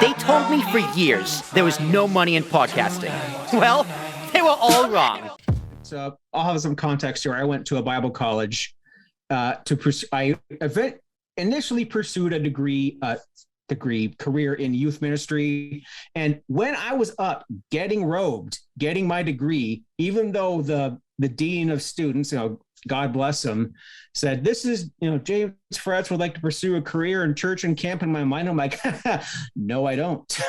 They told me for years there was no money in podcasting. Well, they were all wrong. So I'll have some context here. I went to a Bible college to pursue. I initially pursued a career in youth ministry, and when I was up getting robed, getting my degree, even though the dean of students, God bless him, said, "This is, James Fretz would like to pursue a career in church and camp." In my mind, I'm like, no, I don't.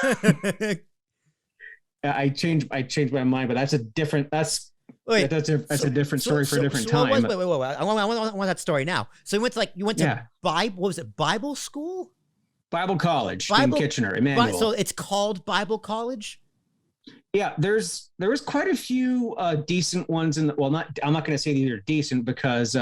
I changed my mind, but that's a different story for a different time. Wait. I want that story now. So you went to Bible school? Bible college in Kitchener, Emmanuel. So it's called Bible college? Yeah, there was quite a few decent ones I'm not going to say these are decent because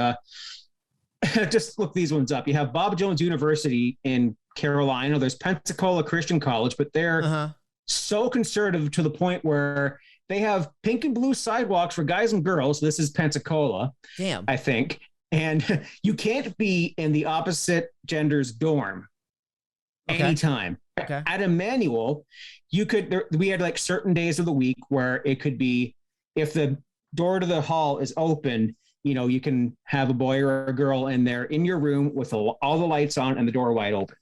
just look these ones up. You have Bob Jones University in Carolina. There's Pensacola Christian College, but they're so conservative to the point where they have pink and blue sidewalks for guys and girls. This is Pensacola, I think. And you can't be in the opposite gender's dorm anytime. Okay. At Emmanuel, we had like certain days of the week where it could be, if the door to the hall is open, you can have a boy or a girl in there in your room with all the lights on and the door wide open.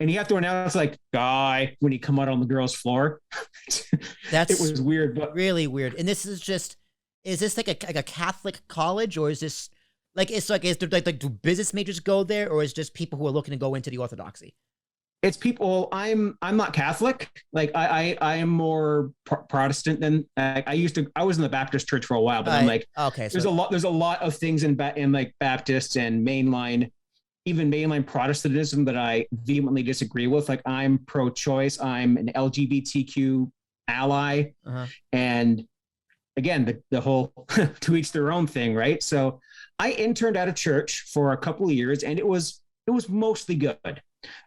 And you have to announce like "guy" when you come out on the girls' floor. It was weird, but really weird. And this is this like a Catholic college, or is this do business majors go there, or is it just people who are looking to go into the Orthodoxy? It's people. I'm not Catholic. Like I am more Protestant than I was in the Baptist church for a while, but I'm like, okay. There's a lot of things in like Baptist and mainline Protestantism that I vehemently disagree with. Like I'm pro-choice. I'm an LGBTQ ally, and again, the whole to each their own thing, right? So I interned at a church for a couple of years, and it was mostly good.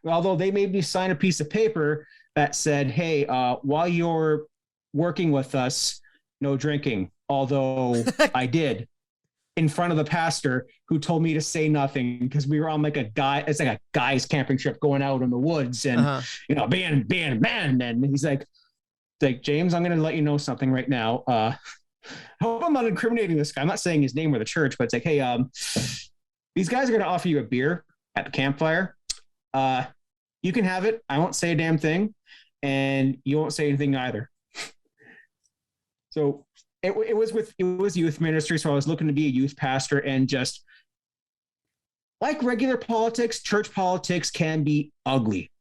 Although they made me sign a piece of paper that said, "Hey, while you're working with us, no drinking." Although I did, in front of the pastor, who told me to say nothing because we were on like it's like a guy's camping trip going out in the woods, and being a man. And he's like, "James, I'm going to let you know something right now. I hope I'm not incriminating this guy. I'm not saying his name or the church, but it's like, hey, these guys are going to offer you a beer at the campfire. You can have it. I won't say a damn thing, and you won't say anything either." So it was youth ministry. So I was looking to be a youth pastor, and just like regular politics, church politics can be ugly.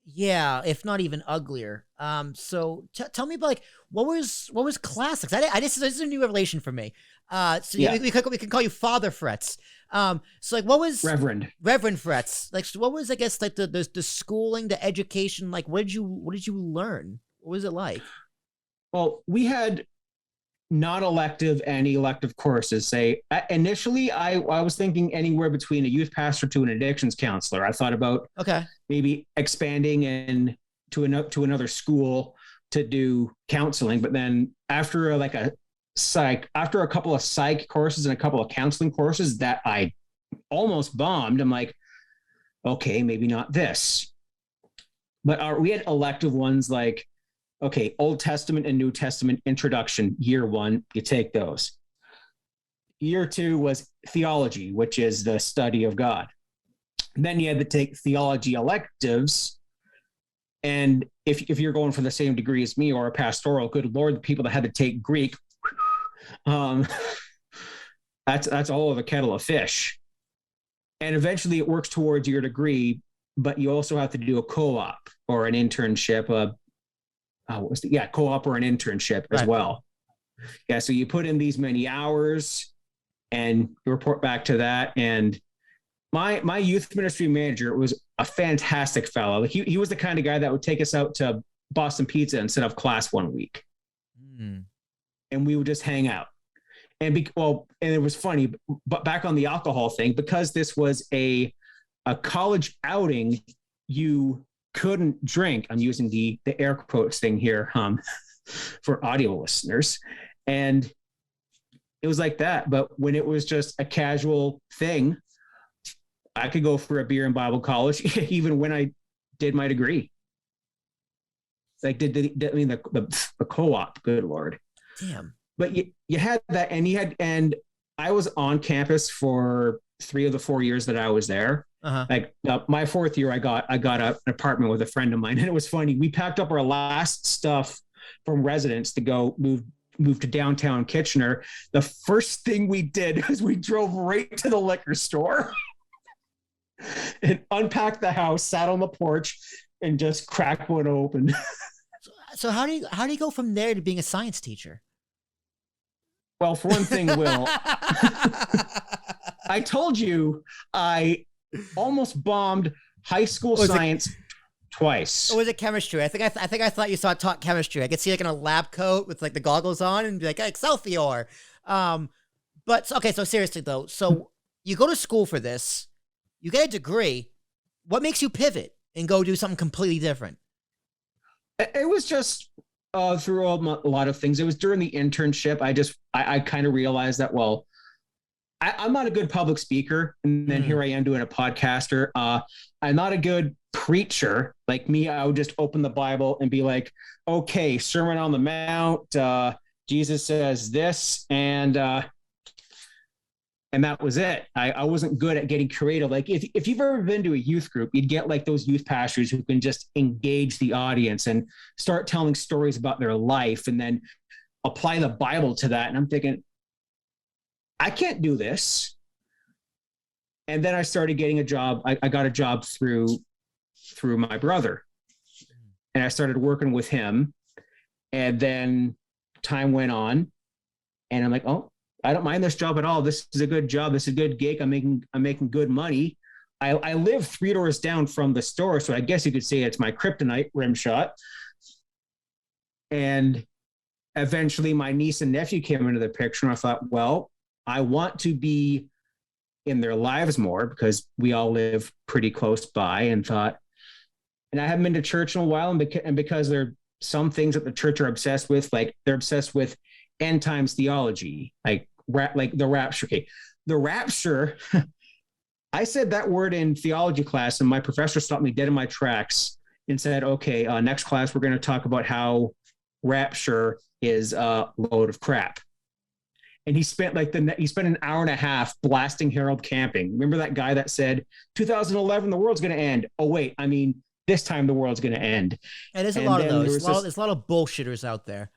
Yeah, if not even uglier. So tell me about like what was classics? This is a new revelation for me. We can call you Father Fretz. So like what was Reverend Fretz? Like, so what was, I guess, like the schooling, the education, like what did you learn? What was it like? Well, we had non-elective and elective courses. Initially I was thinking anywhere between a youth pastor to an addictions counselor. I thought about maybe expanding to another school to do counseling, but then after a couple of psych courses and a couple of counseling courses that I almost bombed, I'm like, okay, maybe not this. But we had elective ones like, okay, Old Testament and New Testament introduction, year 1, you take those. Year 2 was theology, which is the study of God. And then you had to take theology electives. And if you're going for the same degree as me or a pastoral, good Lord, the people that had to take Greek, that's all of a kettle of fish. And eventually it works towards your degree, but you also have to do a co-op or an internship, co-op or an internship as well. Yeah, so you put in these many hours and you report back to that. And my youth ministry manager was a fantastic fellow. Like he was the kind of guy that would take us out to Boston Pizza instead of class one week. And we would just hang out. And it was funny, but back on the alcohol thing, because this was a college outing, you couldn't drink. I'm using the air quotes thing here for audio listeners. And it was like that. But when it was just a casual thing, I could go for a beer in Bible college, even when I did my degree. like I mean the co-op, good Lord. Damn. But you had that, and I was on campus for 3 of the 4 years that I was there. Like my 4th year, I got an apartment with a friend of mine, and it was funny. We packed up our last stuff from residence to go move to downtown Kitchener. The first thing we did was we drove right to the liquor store and unpacked the house, sat on the porch, and just cracked one open. So how do you go from there to being a science teacher? Well, for one thing, Will, I told you I almost bombed high school science twice. Or was it chemistry? I think I thought you taught chemistry. I could see like in a lab coat with like the goggles on and be like Excelsior. But okay, so seriously though, so you go to school for this, you get a degree. What makes you pivot and go do something completely different? It was just through a lot of things. It was during the internship. I kind of realized that, well, I'm not a good public speaker. And then here I am doing a podcaster. I'm not a good preacher. Like me, I would just open the Bible and be like, okay, Sermon on the Mount. Jesus says this, and that was it. I wasn't good at getting creative. Like if you've ever been to a youth group, you'd get like those youth pastors who can just engage the audience and start telling stories about their life and then apply the Bible to that. And I'm thinking, I can't do this. And then I started getting a job. I got a job through my brother, and I started working with him. And then time went on, and I'm like, oh, I don't mind this job at all. This is a good job. This is a good gig. I'm making good money. I live 3 doors down from the store, so I guess you could say it's my kryptonite, rim shot. And eventually my niece and nephew came into the picture, and I thought, well, I want to be in their lives more because we all live pretty close by, and I haven't been to church in a while. And because there are some things that the church are obsessed with, like they're obsessed with end times theology, like the rapture. Okay. The rapture, I said that word in theology class, and my professor stopped me dead in my tracks and said, okay, next class, we're going to talk about how rapture is a load of crap. And he spent an hour and a half blasting Harold Camping. Remember that guy that said 2011, the world's going to end. Oh, wait, I mean, this time the world's going to end. And there's a lot of those. There's a lot of bullshitters out there.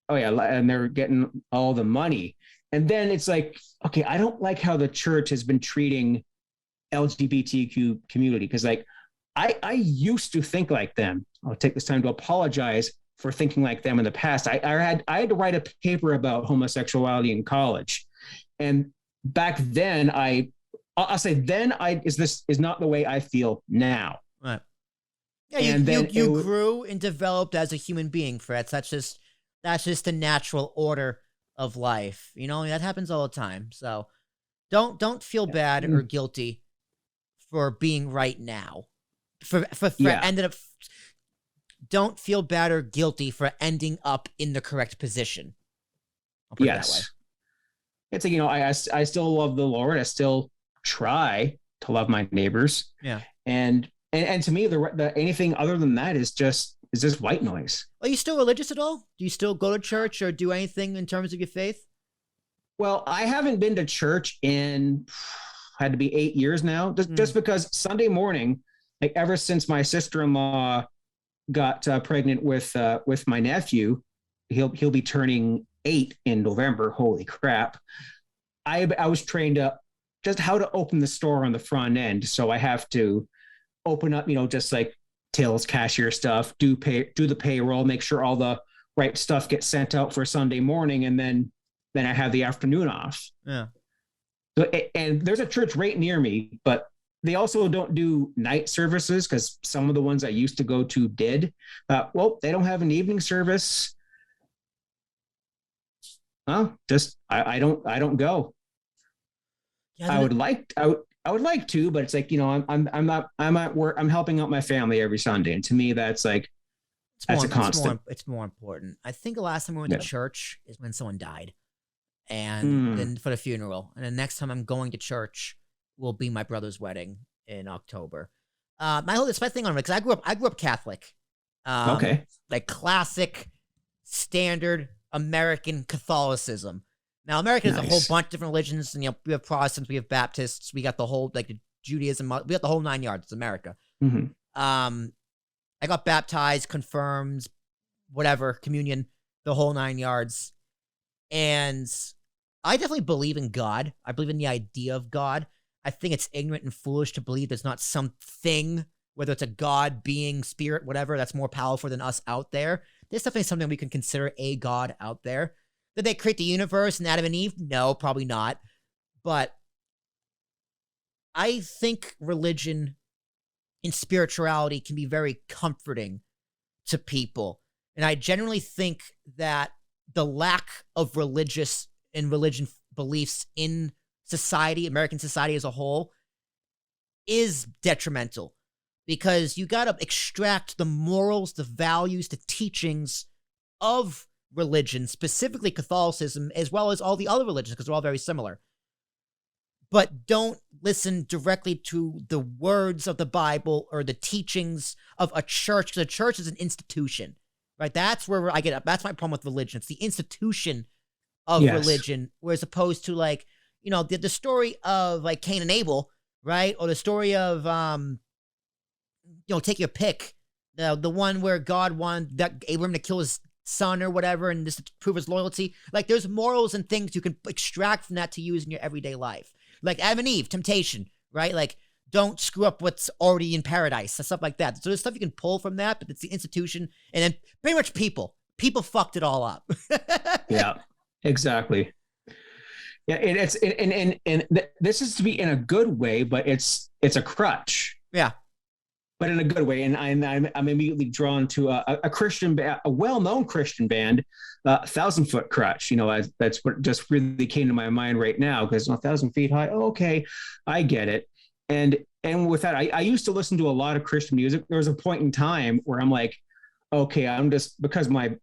Oh yeah. And they're getting all the money. And then it's like, okay, I don't like how the church has been treating LGBTQ community. Cause like, I used to think like them. I'll take this time to apologize for thinking like them in the past. I had to write a paper about homosexuality in college. And back then this is not the way I feel now. Right. Yeah. You grew and developed as a human being, Fretz. That's just the natural order of life. You know, that happens all the time. So don't feel bad or guilty for being right now. Don't feel bad or guilty for ending up in the correct position. I'll put it that way. It's like, you know, I still love the Lord. I still try to love my neighbors. Yeah. And to me, the anything other than that is just white noise. Are you still religious at all? Do you still go to church or do anything in terms of your faith? Well, I haven't been to church in had to be 8 years now, just because Sunday morning, like ever since my sister-in-law got pregnant with my nephew, he'll be turning 8 in November. Holy crap. I was trained up just how to open the store on the front end. So I have to open up, you know, just like tills, cashier stuff, do the payroll, make sure all the right stuff gets sent out for Sunday morning. And then I have the afternoon off. Yeah. So, and there's a church right near me, but they also don't do night services because some of the ones I used to go to did. Well, they don't have an evening service. Well, just I don't go. Yeah, I would like to, but it's like, you know, I'm at work. I'm helping out my family every Sunday, and to me, that's like that's a constant. It's more important. I think the last time we went to church is when someone died, and then for the funeral, and the next time I'm going to church will be my brother's wedding in October. My whole thing on it, because I grew up Catholic, Okay. Like classic, standard American Catholicism. Now, America has a whole bunch of different religions, and we have Protestants, we have Baptists, we got the whole like Judaism, we got the whole 9 yards. It's America. Mm-hmm. I got baptized, confirmed, whatever, communion, the whole 9 yards, and I definitely believe in God. I believe in the idea of God. I think it's ignorant and foolish to believe there's not something, whether it's a God, being, spirit, whatever, that's more powerful than us out there. There's definitely something we can consider a God out there. Did they create the universe and Adam and Eve? No, probably not. But I think religion and spirituality can be very comforting to people. And I generally think that the lack of religion beliefs in society, American society as a whole, is detrimental, because you got to extract the morals, the values, the teachings of religion, specifically Catholicism, as well as all the other religions, because they're all very similar. But don't listen directly to the words of the Bible or the teachings of a church, because a church is an institution, right? That's where I get up. That's my problem with religion. It's the institution of religion, whereas opposed to like, the story of like Cain and Abel, right? Or the story of, take your pick. The one where God wanted that Abraham to kill his son or whatever, and just to prove his loyalty. Like, there's morals and things you can extract from that to use in your everyday life. Like Adam and Eve, temptation, right? Like, don't screw up what's already in paradise and stuff like that. So there's stuff you can pull from that, but it's the institution, and then pretty much people fucked it all up. Yeah, exactly. Yeah, and this is to be in a good way, but it's a crutch. Yeah, but in a good way. And I'm immediately drawn to a Christian band, a well-known Christian band, 1,000 Foot Crutch. That's what just really came to my mind right now, because 1,000 feet high. Oh, okay, I get it. And with that, I used to listen to a lot of Christian music. There was a point in time where I'm like, okay, I'm just, because my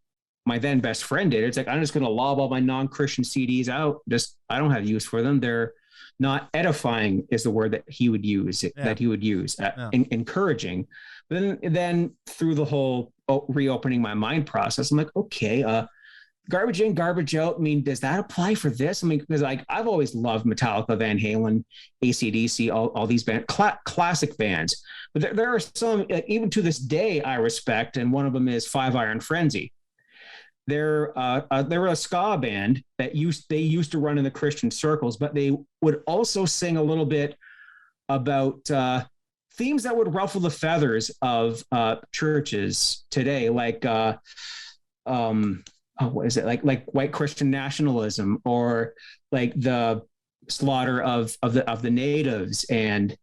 then best friend did, it's like, I'm just going to lob all my non-Christian CDs out. I don't have use for them. They're not edifying is the word that he would use, encouraging. But then through the whole reopening my mind process, I'm like, okay, garbage in, garbage out. I mean, does that apply for this? I mean, because I've always loved Metallica, Van Halen, AC/DC, all these bands, classic bands. But there are some, even to this day, I respect, and one of them is Five Iron Frenzy. They're a ska band that they used to run in the Christian circles, but they would also sing a little bit about themes that would ruffle the feathers of churches today, like what is it, like white Christian nationalism, or like the slaughter of the natives and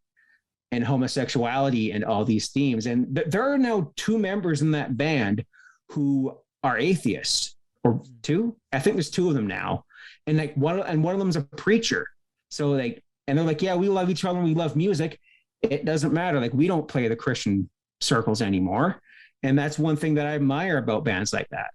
homosexuality and all these themes. And there are now 2 members in that band who are atheists, or 2. I think there's 2 of them now. And like one of them's a preacher. So and they're like, yeah, we love each other and we love music. It doesn't matter. Like, we don't play the Christian circles anymore. And that's one thing that I admire about bands like that.